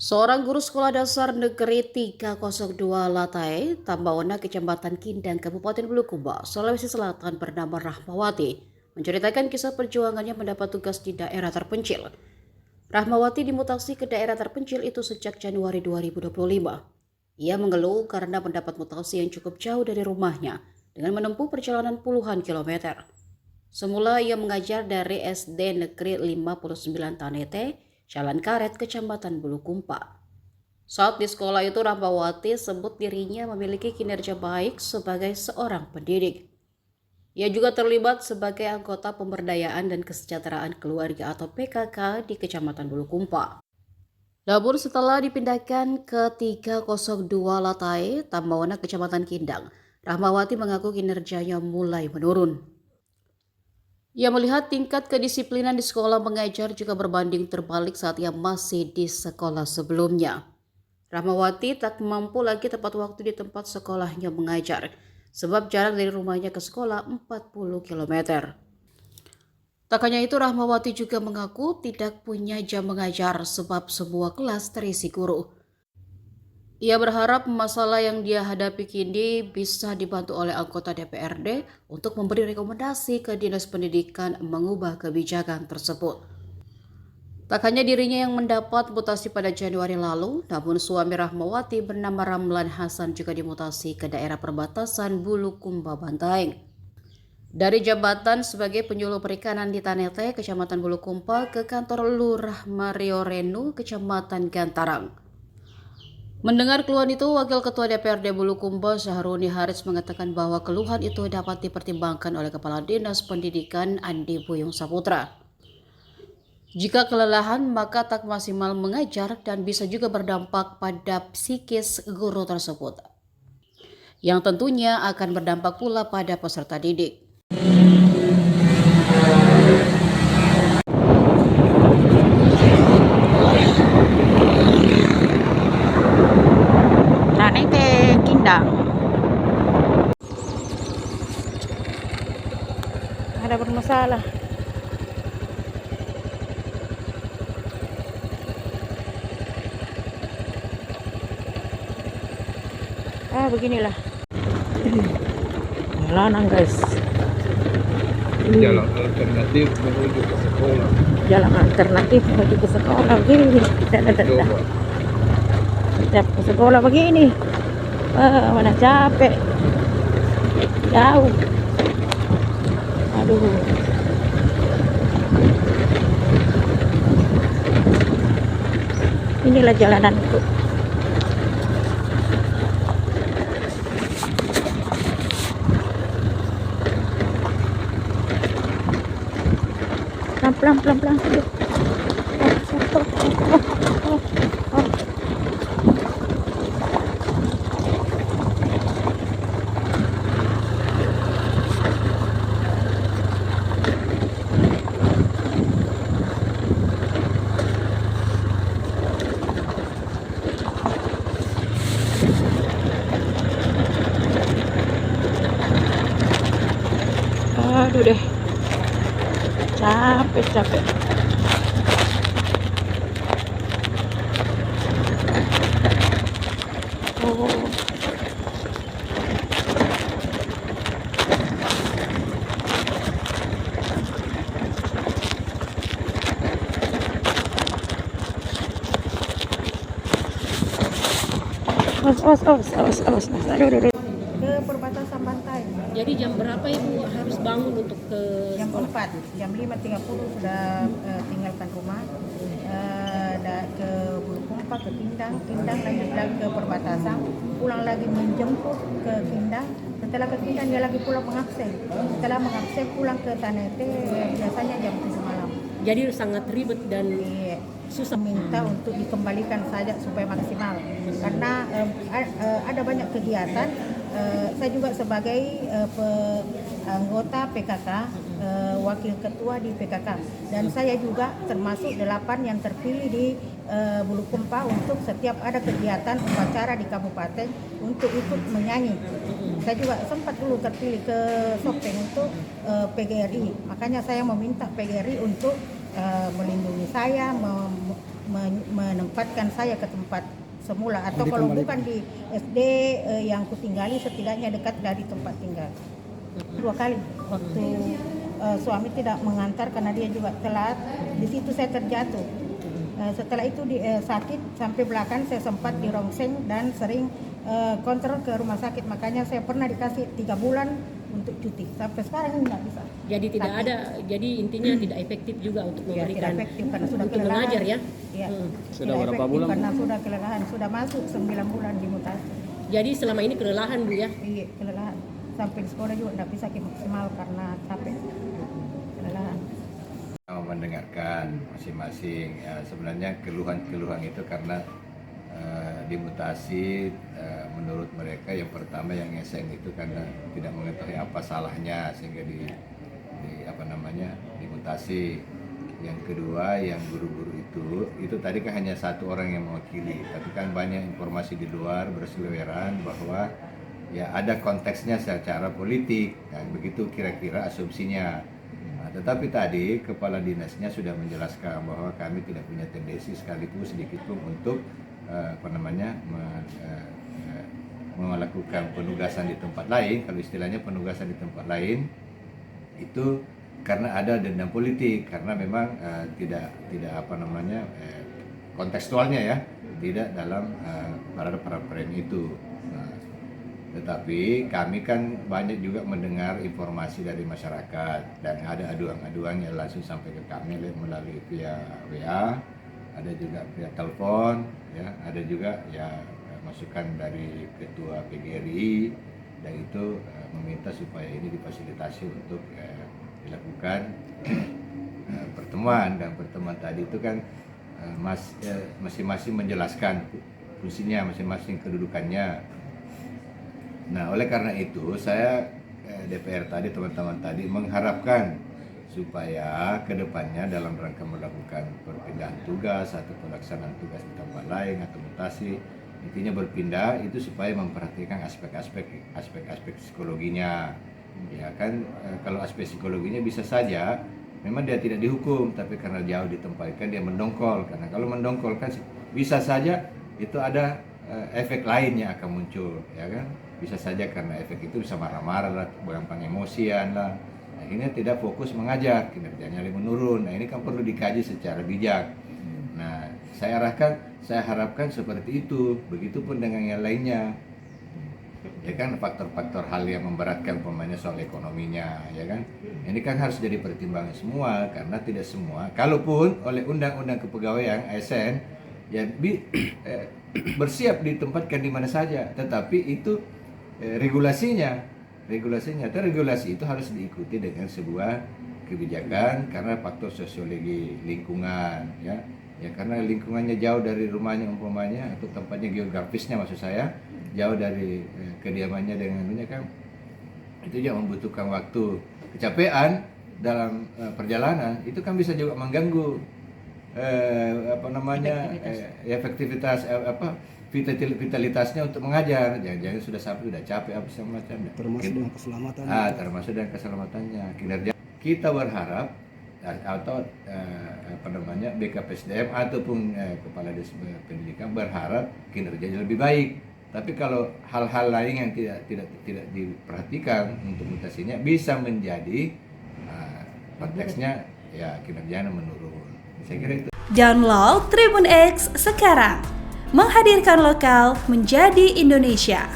Seorang guru sekolah dasar negeri 302 Latai, Tambawana, Kecamatan Kindang, Kabupaten Bulukumba, Sulawesi Selatan bernama Rahmawati, menceritakan kisah perjuangannya mendapat tugas di daerah terpencil. Rahmawati dimutasi ke daerah terpencil itu sejak Januari 2025. Ia mengeluh karena mendapat mutasi yang cukup jauh dari rumahnya dengan menempuh perjalanan puluhan kilometer. Semula ia mengajar dari SD Negeri 59 Tanete, Jalan Karet, Kecamatan Bulukumpa. Saat di sekolah itu, Rahmawati sebut dirinya memiliki kinerja baik sebagai seorang pendidik. Ia juga terlibat sebagai anggota pemberdayaan dan kesejahteraan keluarga atau PKK di Kecamatan Bulukumpa. Namun setelah dipindahkan ke 302 Latai, Tambawana, Kecamatan Kindang, Rahmawati mengaku kinerjanya mulai menurun. Ia melihat tingkat kedisiplinan di sekolah mengajar juga berbanding terbalik saat ia masih di sekolah sebelumnya. Rahmawati tak mampu lagi tepat waktu di tempat sekolahnya mengajar, sebab jarak dari rumahnya ke sekolah 40 km. Tak hanya itu, Rahmawati juga mengaku tidak punya jam mengajar sebab semua kelas terisi guru. Ia berharap masalah yang dia hadapi kini bisa dibantu oleh anggota DPRD untuk memberi rekomendasi ke Dinas Pendidikan mengubah kebijakan tersebut. Tak hanya dirinya yang mendapat mutasi pada Januari lalu, namun suami Rahmawati bernama Ramlan Hasan juga dimutasi ke daerah perbatasan Bulukumba, Bantaeng. Dari jabatan sebagai penyuluh perikanan di Tanete, Kecamatan Bulukumba, ke kantor Lurah Mario Renu, Kecamatan Gantarang. Mendengar keluhan itu, Wakil Ketua DPRD Bulukumba Syahroni Haris mengatakan bahwa keluhan itu dapat dipertimbangkan oleh Kepala Dinas Pendidikan Andi Buyung Saputra. Jika kelelahan, maka tak maksimal mengajar dan bisa juga berdampak pada psikis guru tersebut, yang tentunya akan berdampak pula pada peserta didik. Tanete Kindang. Ada bermasalah. Beginilah jalanan, guys. Jalan alternatif menuju ke sekolah. Jalan alternatif menuju ke sekolah begini. Coba. Setiap ke sekolah begini. Mana capek. Jauh. Aduh. Inilah jalananku. Pelan. Aduh deh. Capek. Awas. Aduh. Ke perbatasan Bantaeng. Jadi jam berapa Ibu harus bangun untuk ke Jam sekolah? 4, jam 5.30 sudah tinggalkan rumah. Ke Bulukumpa, ke Kindang lanjut lagi ke perbatasan, pulang lagi menjemput ke Kindang. Setelah ke Kindang dia lagi pulang mengabsen. Setelah mengabsen pulang ke Tanete biasanya jam 7 malam. Jadi sangat ribet dan Susah minta untuk dikembalikan saja supaya maksimal karena ada banyak kegiatan. Saya juga sebagai anggota PKK, wakil ketua di PKK, dan saya juga termasuk 8 yang terpilih di Bulukumpa untuk setiap ada kegiatan upacara di kabupaten untuk ikut menyanyi. Saya juga sempat dulu terpilih ke Sopeng untuk PGRI, makanya saya meminta PGRI untuk melindungi saya, menempatkan saya ke tempat semula, atau kalau bukan di SD yang kutinggali, setidaknya dekat dari tempat tinggal. 2 kali waktu suami tidak mengantar karena dia juga telat, di situ saya terjatuh. Setelah itu sakit sampai belakang, saya sempat dirongseng dan sering kontrol ke rumah sakit, makanya saya pernah dikasih 3 bulan untuk cuti, sampai sekarang nggak bisa. Jadi tidak ada, jadi intinya tidak efektif juga untuk Ya, memberikan, tidak efektif karena sudah untuk kelelahan. mengajar ya. Ya, Sudah tidak berapa efektif bulan? karena sudah kelelahan, sudah masuk 9 bulan di mutasi. Jadi selama ini kelelahan Bu ya. Iya, kelelahan. Sampai di sekolah juga nggak bisa maksimal karena capek. Kelelahan. Mendengarkan masing-masing, ya, sebenarnya keluhan-keluhan itu karena dimutasi, menurut mereka yang pertama yang ngeseng itu karena tidak mengetahui apa salahnya sehingga dimutasi. Yang kedua, yang guru-guru itu tadi kan hanya satu orang yang mewakili, tapi kan banyak informasi di luar berseliweran bahwa ya ada konteksnya secara politik, kan begitu kira-kira asumsinya. Tetapi tadi kepala dinasnya sudah menjelaskan bahwa kami tidak punya tendensi sekalipun sedikit pun untuk melakukan penugasan di tempat lain. Kalau istilahnya penugasan di tempat lain itu karena ada dendam politik, karena memang tidak kontekstualnya ya, tidak dalam para itu. Tetapi kami kan banyak juga mendengar informasi dari masyarakat dan ada aduan-aduan yang langsung sampai ke kami melalui via WA, ada juga via telepon, ya, ada juga ya masukan dari ketua PGRI, dan itu meminta supaya ini difasilitasi untuk dilakukan pertemuan. Dan pertemuan tadi itu kan masing-masing menjelaskan fungsinya, masing-masing kedudukannya. Nah, oleh karena itu saya DPR tadi, teman-teman tadi mengharapkan supaya kedepannya dalam rangka melakukan perpindahan tugas atau pelaksanaan tugas di tempat lain atau mutasi, intinya berpindah itu supaya memperhatikan aspek psikologinya. Ya kan, kalau aspek psikologinya bisa saja memang dia tidak dihukum, tapi karena jauh ditempatkan dia mendongkol. Karena kalau mendongkol kan bisa saja itu ada efek lain yang akan muncul, ya kan? Bisa saja karena efek itu bisa marah-marah, gampang emosian lah. Akhirnya tidak fokus mengajar, kinerjanya lebih menurun. Nah, ini kan perlu dikaji secara bijak. Nah, saya harapkan seperti itu. Begitupun dengan yang lainnya. Ya kan, faktor-faktor hal yang memberatkan umpamanya soal ekonominya, ya kan? Ini kan harus jadi pertimbangan semua, karena tidak semua. Kalaupun oleh Undang-Undang Kepegawaian ASN ya bersiap ditempatkan di mana saja, tetapi itu regulasinya, regulasi itu harus diikuti dengan sebuah kebijakan karena faktor sosiologi lingkungan, ya karena lingkungannya jauh dari rumahnya umpamanya atau tempatnya geografisnya, maksud saya jauh dari kediamannya dengan dunia, kan itu juga membutuhkan waktu, kecapean dalam perjalanan itu kan bisa juga mengganggu efektivitas vitalitasnya untuk mengajar. Jangan sudah sampai sudah capek apa segala macam, termasuk dengan keselamatan. Termasuk dengan keselamatannya. Kinerja kita berharap atau BKPSDM ataupun kepala Dinas Pendidikan berharap kinerjanya lebih baik. Tapi kalau hal-hal lain yang tidak diperhatikan untuk mutasinya bisa menjadi konteksnya ya kinerjanya menurun. Saya kira itu. Download Tribun X sekarang, menghadirkan lokal menjadi Indonesia.